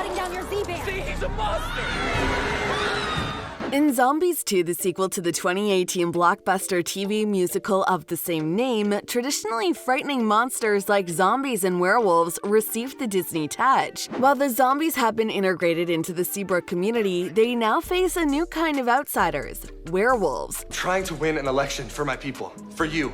shutting down your Z-band. See, he's a monster! In Zombies 2, the sequel to the 2018 blockbuster TV musical of the same name, traditionally frightening monsters like zombies and werewolves received the Disney touch. While the zombies have been integrated into the Seabrook community, they now face a new kind of outsiders, werewolves. Trying to win an election for my people, for you,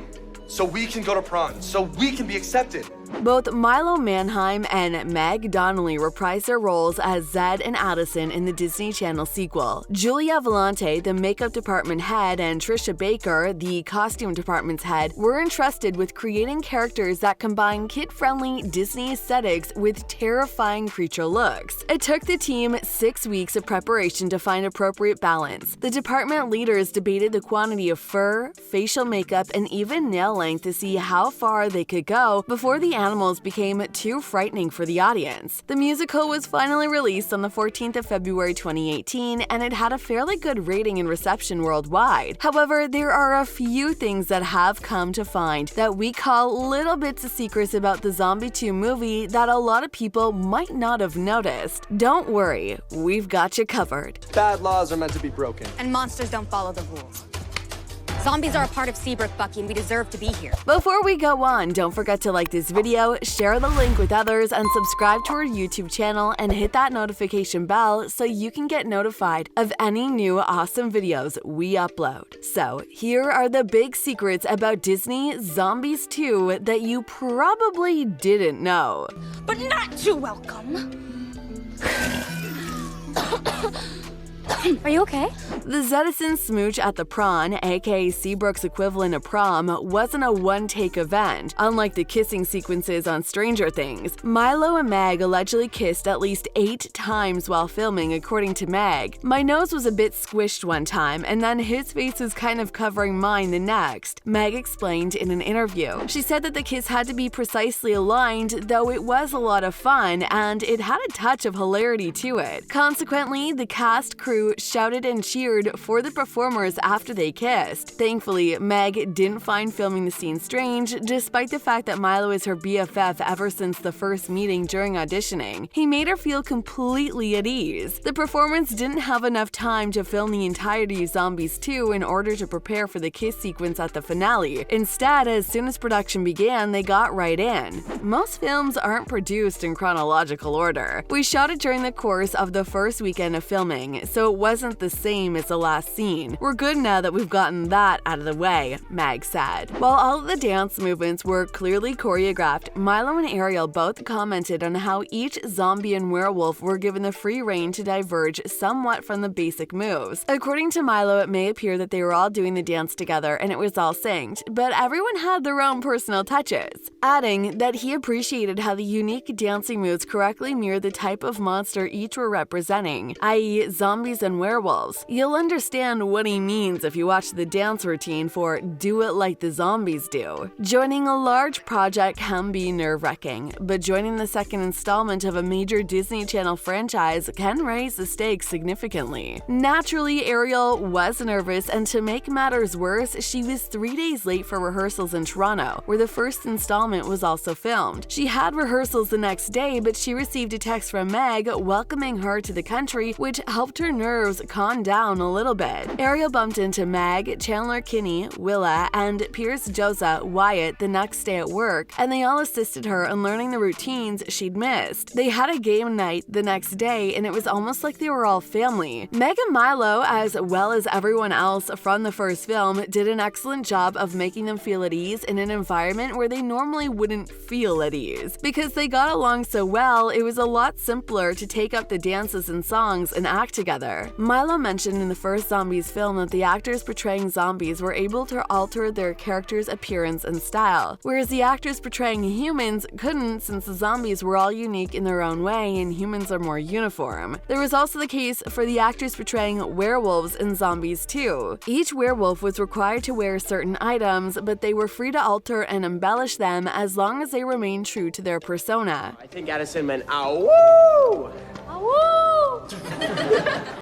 so we can go to prom, so we can be accepted. Both Milo Manheim and Meg Donnelly reprised their roles as Zed and Addison in the Disney Channel sequel. Julia Valente, the makeup department head, and Trysha Bakker, the costume department's head, were entrusted with creating characters that combine kid-friendly Disney aesthetics with terrifying creature looks. It took the team 6 weeks of preparation to find appropriate balance. The department leaders debated the quantity of fur, facial makeup, and even nail length to see how far they could go before the animals became too frightening for the audience. The musical was finally released on the 14th of February 2018, and it had a fairly good rating and reception worldwide. However, there are a few things that have come to find that we call little bits of secrets about the Zombie 2 movie that a lot of people might not have noticed. Don't worry, we've got you covered. Bad laws are meant to be broken. And monsters don't follow the rules. Zombies are a part of Seabrook, Bucky, and we deserve to be here. Before we go on, don't forget to like this video, share the link with others, and subscribe to our YouTube channel and hit that notification bell so you can get notified of any new awesome videos we upload. So, here are the big secrets about Disney Zombies 2 that you probably didn't know. But not too welcome. Are you okay? The Zedison smooch at the prom, aka Seabrook's equivalent of prom, wasn't a one-take event. Unlike the kissing sequences on Stranger Things, Milo and Meg allegedly kissed at least 8 times while filming, according to Meg. "My nose was a bit squished one time, and then his face was kind of covering mine the next," Meg explained in an interview. She said that the kiss had to be precisely aligned, though it was a lot of fun, and it had a touch of hilarity to it. Consequently, the cast, crew, shouted and cheered for the performers after they kissed. Thankfully, Meg didn't find filming the scene strange, despite the fact that Milo is her BFF ever since the first meeting during auditioning. He made her feel completely at ease. The performance didn't have enough time to film the entirety of Zombies 2 in order to prepare for the kiss sequence at the finale. Instead, as soon as production began, they got right in. Most films aren't produced in chronological order. We shot it during the course of the first weekend of filming, so it wasn't the same as the last scene. We're good now that we've gotten that out of the way, Meg said. While all of the dance movements were clearly choreographed, Milo and Ariel both commented on how each zombie and werewolf were given the free rein to diverge somewhat from the basic moves. According to Milo, it may appear that they were all doing the dance together and it was all synced, but everyone had their own personal touches, adding that he appreciated how the unique dancing moves correctly mirrored the type of monster each were representing, i.e. zombies and werewolves. You'll understand what he means if you watch the dance routine for "Do It Like the Zombies Do." Joining a large project can be nerve-wracking, but joining the second installment of a major Disney Channel franchise can raise the stakes significantly. Naturally, Ariel was nervous, and to make matters worse, she was 3 days late for rehearsals in Toronto, where the first installment was also filmed. She had rehearsals the next day, but she received a text from Meg welcoming her to the country, which helped her nerves calm down a little bit. Ariel bumped into Meg, Chandler Kinney, Willa, and Pierce Josa Wyatt the next day at work, and they all assisted her in learning the routines she'd missed. They had a game night the next day, and it was almost like they were all family. Meg and Milo, as well as everyone else from the first film, did an excellent job of making them feel at ease in an environment where they normally wouldn't feel at ease. Because they got along so well, it was a lot simpler to take up the dances and songs and act together. Milo mentioned in the first Zombies film that the actors portraying zombies were able to alter their character's appearance and style, whereas the actors portraying humans couldn't, since the zombies were all unique in their own way and humans are more uniform. There was also the case for the actors portraying werewolves in Zombies 2. Each werewolf was required to wear certain items, but they were free to alter and embellish them as long as they remained true to their persona. I think Addison meant ow. Awoo!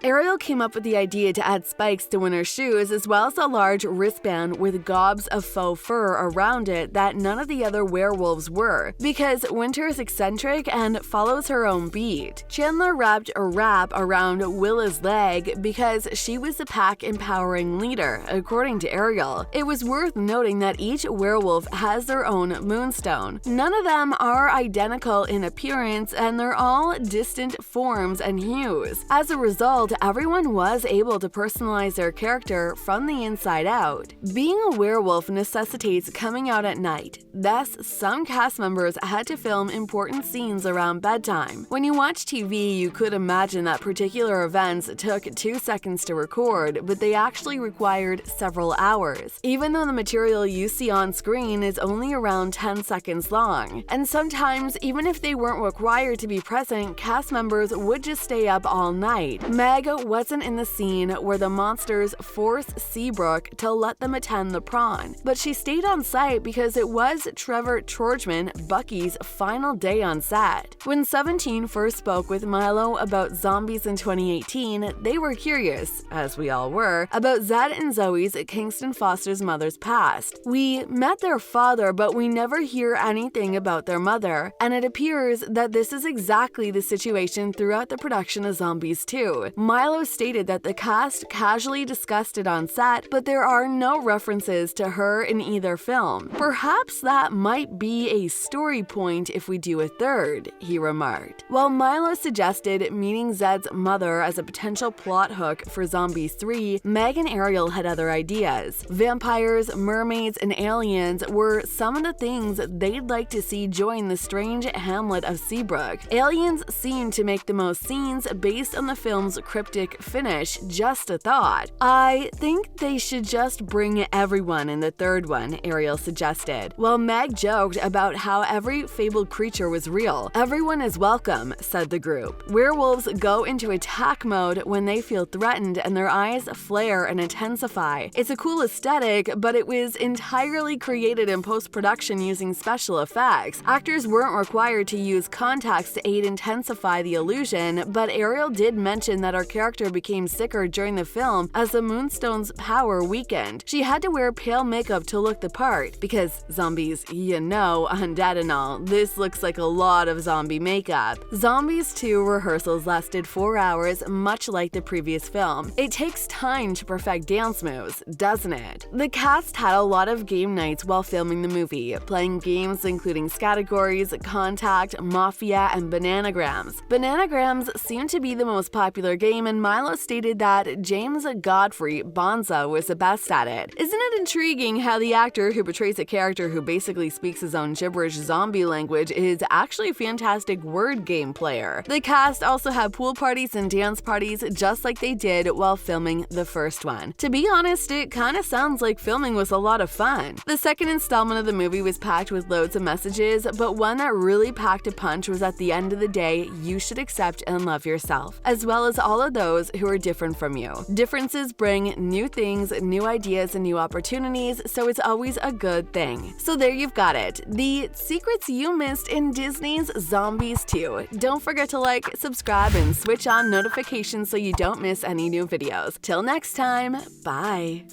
Ariel came up with the idea to add spikes to Winter's shoes as well as a large wristband with gobs of faux fur around it that none of the other werewolves were, because Winter is eccentric and follows her own beat. Chandler wrapped a wrap around Willa's leg because she was the pack empowering leader, according to Ariel. It was worth noting that each werewolf has their own moonstone. None of them are identical in appearance and they're all distant forms and hues. As a result, everyone was able to personalize their character from the inside out. Being a werewolf necessitates coming out at night. Thus, some cast members had to film important scenes around bedtime. When you watch TV, you could imagine that particular events took 2 seconds to record, but they actually required several hours, even though the material you see on screen is only around 10 seconds long. And sometimes, even if they weren't required to be present, cast members would just stay up all night. Meg wasn't in the scene where the monsters forced Seabrook to let them attend the prom, but she stayed on site because it was Trevor-Tordjman, Bucky's final day on set. When 17 first spoke with Milo about zombies in 2018, they were curious, as we all were, about Zed and Zoe's Kingston Foster's mother's past. We met their father, but we never hear anything about their mother, and it appears that this is exactly the situation throughout the production of Zombies 2. Milo stated that the cast casually discussed it on set, but there are no references to her in either film. Perhaps that might be a story point if we do a third, he remarked. While Milo suggested meeting Zed's mother as a potential plot hook for Zombies 3, Meg and Ariel had other ideas. Vampires, mermaids, and aliens were some of the things they'd like to see join the strange hamlet of Seabrook. Aliens seemed to make the most scenes based on the film's cryptic finish. Just a thought. I think they should just bring everyone in the third one, Ariel suggested, while Meg joked about how every fabled creature was real. Everyone is welcome, said the group. Werewolves go into attack mode when they feel threatened and their eyes flare and intensify. It's a cool aesthetic, but it was entirely created in post-production using special effects. Actors weren't required to use contacts to aid intensify the illusion, but Ariel did mention that her character became sicker during the film as the Moonstone's power weakened. She had to wear pale makeup to look the part, because zombies, you know, undead and all, this looks like a lot of zombie makeup. Zombies 2 rehearsals lasted 4 hours, much like the previous film. It takes time to perfect dance moves, doesn't it? The cast had a lot of game nights while filming the movie, playing games including Categories, Contact, Mafia, and Bananagrams. Bananagrams seemed to be the most popular game, and Milo stated that James Godfrey Bonza was the best at it. Isn't it intriguing how the actor who portrays a character who basically speaks his own gibberish zombie language is actually a fantastic word game player? The cast also had pool parties and dance parties just like they did while filming the first one. To be honest, it kinda sounds like filming was a lot of fun. The second installment of the movie was packed with loads of messages, but one that really packed a punch was at the end of the day, you should accept and love yourself, as well as all of those who are different from you. Differences bring new things, new ideas, and new opportunities, so it's always a good thing. So there you've got it. The secrets you missed in Disney's Zombies 2. Don't forget to like, subscribe, and switch on notifications so you don't miss any new videos. Till next time, bye!